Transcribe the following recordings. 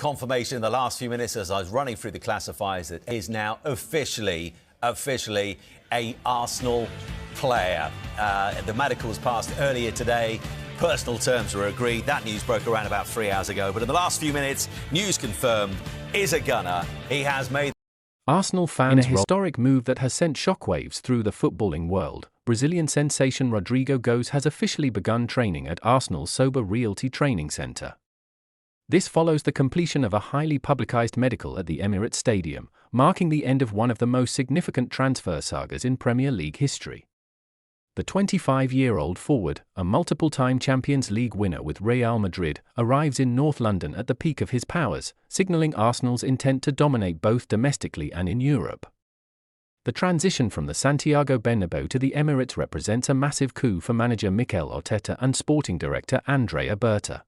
Confirmation in the last few minutes as I was running through the classifiers that is now officially a Arsenal player. The medicals passed earlier today. Personal terms were agreed. That news broke around about 3 hours ago. But in the last few minutes, news confirmed, is a gunner. He has made Arsenal fans in a historic move that has sent shockwaves through the footballing world. Brazilian sensation Rodrygo Goes has officially begun training at Arsenal's Sobha Realty Training Centre. This follows the completion of a highly publicised medical at the Emirates Stadium, marking the end of one of the most significant transfer sagas in Premier League history. The 25-year-old forward, a multiple-time Champions League winner with Real Madrid, arrives in North London at the peak of his powers, signalling Arsenal's intent to dominate both domestically and in Europe. The transition from the Santiago Bernabeu to the Emirates represents a massive coup for manager Mikel Arteta and sporting director Andrea Berta.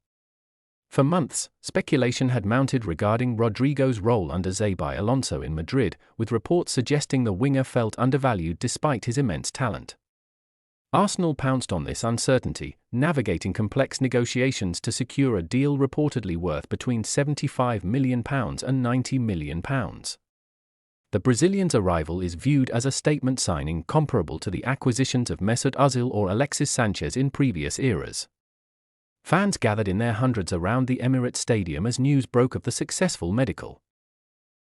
For months, speculation had mounted regarding Rodrygo's role under Xabi Alonso in Madrid, with reports suggesting the winger felt undervalued despite his immense talent. Arsenal pounced on this uncertainty, navigating complex negotiations to secure a deal reportedly worth between £75 million and £90 million. The Brazilian's arrival is viewed as a statement signing comparable to the acquisitions of Mesut Ozil or Alexis Sanchez in previous eras. Fans gathered in their hundreds around the Emirates Stadium as news broke of the successful medical.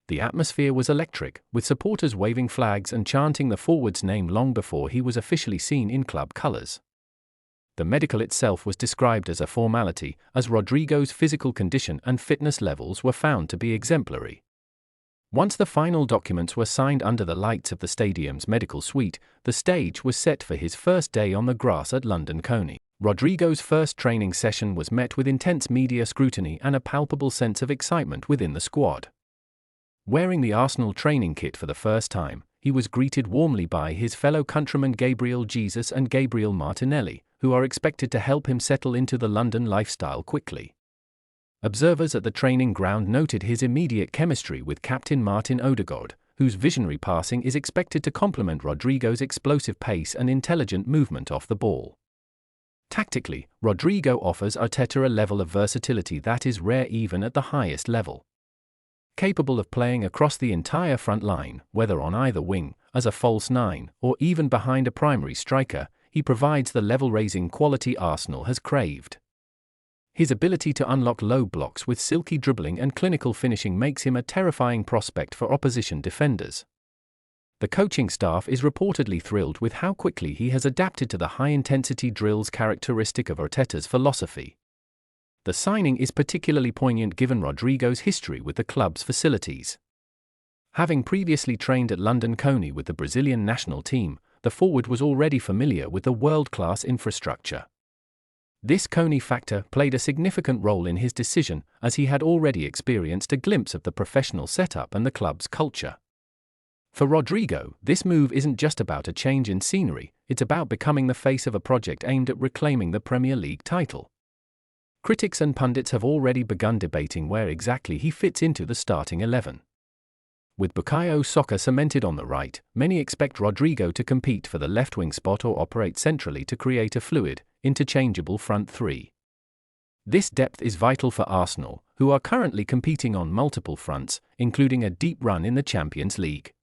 The atmosphere was electric, with supporters waving flags and chanting the forward's name long before he was officially seen in club colours. The medical itself was described as a formality, as Rodrygo's physical condition and fitness levels were found to be exemplary. Once the final documents were signed under the lights of the stadium's medical suite, the stage was set for his first day on the grass at London Colney. Rodrygo's first training session was met with intense media scrutiny and a palpable sense of excitement within the squad. Wearing the Arsenal training kit for the first time, he was greeted warmly by his fellow countrymen Gabriel Jesus and Gabriel Martinelli, who are expected to help him settle into the London lifestyle quickly. Observers at the training ground noted his immediate chemistry with captain Martin Ødegaard, whose visionary passing is expected to complement Rodrygo's explosive pace and intelligent movement off the ball. Tactically, Rodrygo offers Arteta a level of versatility that is rare even at the highest level. Capable of playing across the entire front line, whether on either wing, as a false nine, or even behind a primary striker, he provides the level-raising quality Arsenal has craved. His ability to unlock low blocks with silky dribbling and clinical finishing makes him a terrifying prospect for opposition defenders. The coaching staff is reportedly thrilled with how quickly he has adapted to the high-intensity drills characteristic of Arteta's philosophy. The signing is particularly poignant given Rodrygo's history with the club's facilities. Having previously trained at London Colney with the Brazilian national team, the forward was already familiar with the world-class infrastructure. This Colney factor played a significant role in his decision, as he had already experienced a glimpse of the professional setup and the club's culture. For Rodrygo, this move isn't just about a change in scenery, it's about becoming the face of a project aimed at reclaiming the Premier League title. Critics and pundits have already begun debating where exactly he fits into the starting 11. With Bukayo Saka cemented on the right, many expect Rodrygo to compete for the left-wing spot or operate centrally to create a fluid, interchangeable front three. This depth is vital for Arsenal, who are currently competing on multiple fronts, including a deep run in the Champions League.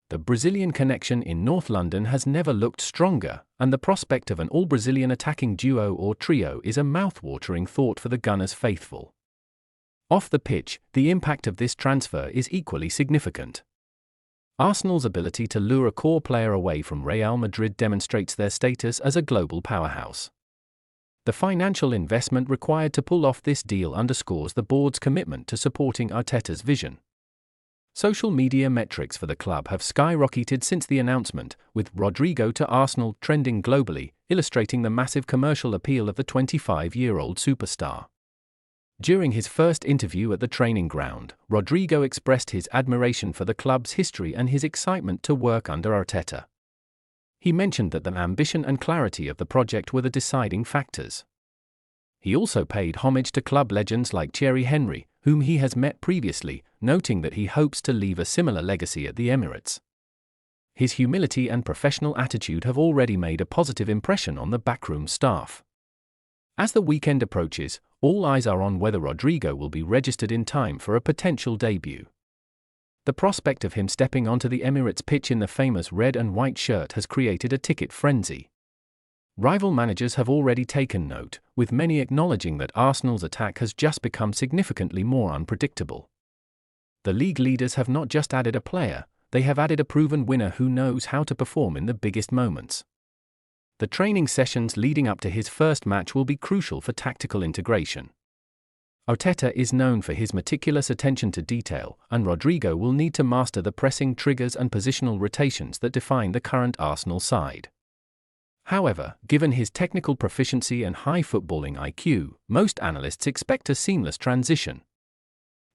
The Brazilian connection in North London has never looked stronger, and the prospect of an all-Brazilian attacking duo or trio is a mouth-watering thought for the Gunners' faithful. Off the pitch, the impact of this transfer is equally significant. Arsenal's ability to lure a core player away from Real Madrid demonstrates their status as a global powerhouse. The financial investment required to pull off this deal underscores the board's commitment to supporting Arteta's vision. Social media metrics for the club have skyrocketed since the announcement, with Rodrygo to Arsenal trending globally, illustrating the massive commercial appeal of the 25-year-old superstar. During his first interview at the training ground, Rodrygo expressed his admiration for the club's history and his excitement to work under Arteta. He mentioned that the ambition and clarity of the project were the deciding factors. He also paid homage to club legends like Thierry Henry, whom he has met previously, noting that he hopes to leave a similar legacy at the Emirates. His humility and professional attitude have already made a positive impression on the backroom staff. As the weekend approaches, all eyes are on whether Rodrygo will be registered in time for a potential debut. The prospect of him stepping onto the Emirates pitch in the famous red and white shirt has created a ticket frenzy. Rival managers have already taken note, with many acknowledging that Arsenal's attack has just become significantly more unpredictable. The league leaders have not just added a player, they have added a proven winner who knows how to perform in the biggest moments. The training sessions leading up to his first match will be crucial for tactical integration. Arteta is known for his meticulous attention to detail, and Rodrygo will need to master the pressing triggers and positional rotations that define the current Arsenal side. However, given his technical proficiency and high footballing IQ, most analysts expect a seamless transition.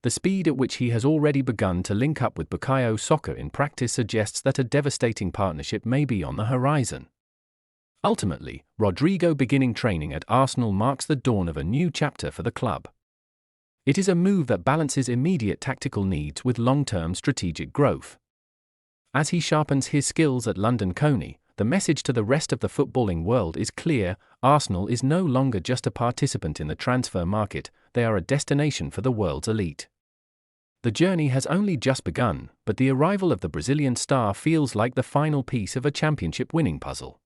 The speed at which he has already begun to link up with Bukayo Saka in practice suggests that a devastating partnership may be on the horizon. Ultimately, Rodrygo beginning training at Arsenal marks the dawn of a new chapter for the club. It is a move that balances immediate tactical needs with long-term strategic growth. As he sharpens his skills at London Colney, the message to the rest of the footballing world is clear: Arsenal is no longer just a participant in the transfer market, they are a destination for the world's elite. The journey has only just begun, but the arrival of the Brazilian star feels like the final piece of a championship winning puzzle.